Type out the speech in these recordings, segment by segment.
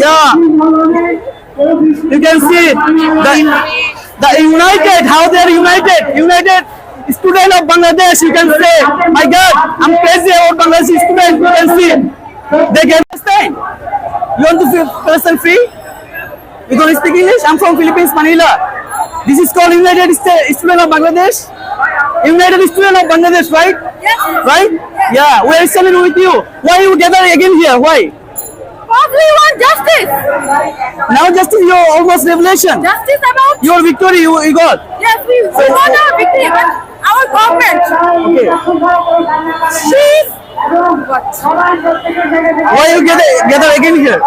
Yeah, you can see the united, how they are united student of Bangladesh. You can say, my God, I'm crazy about Bangladeshi student. You can see, they get Palestine. You want to feel Palestine free? You don't speak English? I'm from Philippines, Manila. This is called United Student of Bangladesh. United Student of Bangladesh, right? Yes. Right? Yeah, we are standing with you. Why you gather again here? Why? Because we want justice. Now justice, your almost revelation. Justice about. Your victory, you got. Yes, we want our victory, but our government. Okay. She's. What? Why you gather again here?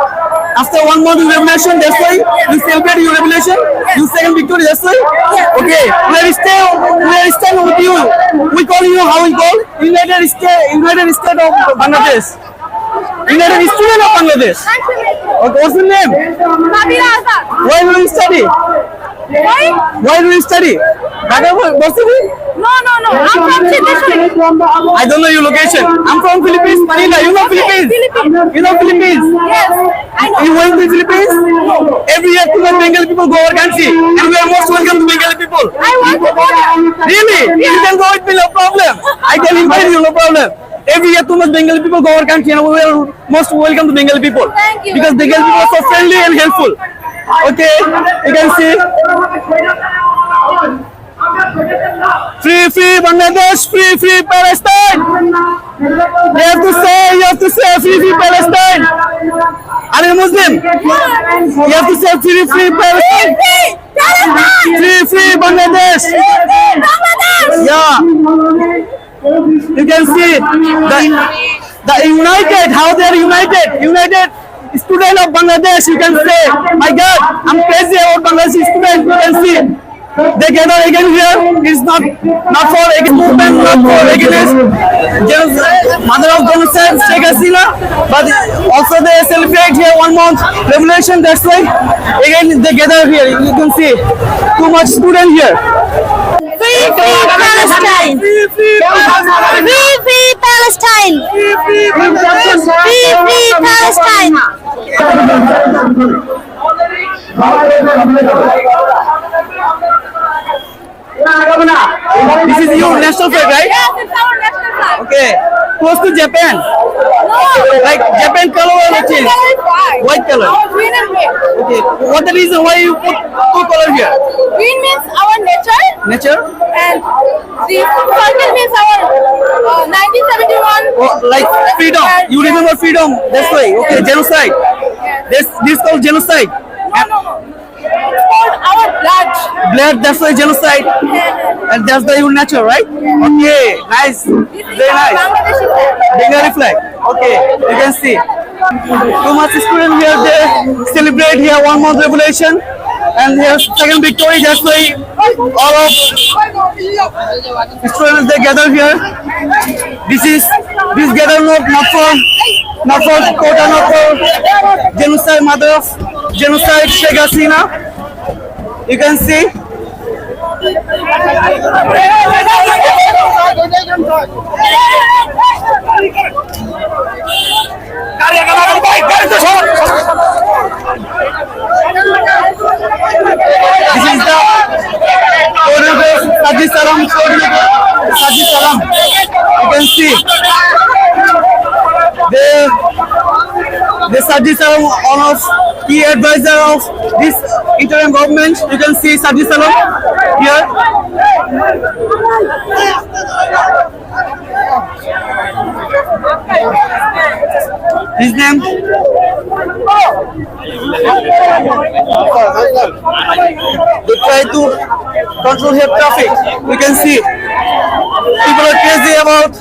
After 1 month of revelation, that's why you celebrate your revelation. You second victory, that's why. Okay, we are staying with you. We call you how we call United State of Bangladesh. United Student of Bangladesh. Okay, what's your name? Nabila Azad. Why do you study? Why? Why do you study? Varsity? No. I'm from Chiteshwari. I don't know your location. I'm from Philippines, Manila. You know Philippines? Philippines. You know Philippines? Yes, I know. You went to Philippines? Every year, 200 Bengali people go our country, and we are most welcome to Bengali people. I want to go there. Really? You can go with me, no problem. I can invite you, no problem. Every year, too much Bengali people go our country, and we are most welcome to Bengali people. Thank you. Because Bengali people are so friendly and helpful. Okay, you can see. Free Bangladesh, free Palestine. You have to say free Palestine. Are you Muslim? You have to say free Palestine. Free Bangladesh. Yeah. You can see the united, how they are united student of Bangladesh. You can say, my God, I'm crazy about Bangladeshi student. You can see. They gather again here. It's not for against movement, not for against mother of genocide, Sheikh Hasina, but also they celebrate here 1 month revolution. That's why again they gather here. You can see too much student here. Free Palestine. Free Palestine. Free Palestine. This is your national flag, right? Yes, it's our national flag. Okay. Close to Japan. No. Like Japan color or which is? White color. Our green and red. Okay. What the reason why you put two color here? Green means our nature, Nature? and the circle means our 1971. Oh, like freedom. You remember freedom. That's why. Okay. Genocide. This called genocide. No. It's called our blood. Blood. That's why genocide. And that's the your nature, right? Okay. Nice. This is Very our nice. Bangladeshi flag. Bengali flag. Okay, you can see. Too much students here, they celebrate here 1 month revolution and here second victory. That's why all of students they gather here. This gather not for quota, not for genocide, mother of genocide, Sheikh Hasina. You can see. This is the choreograph Saji Salam Saji Salam. You can see the Saji Salam, one of key advisor of this interim government. You can see Saji Salam here. His name? They try to control here traffic. You can see people are crazy about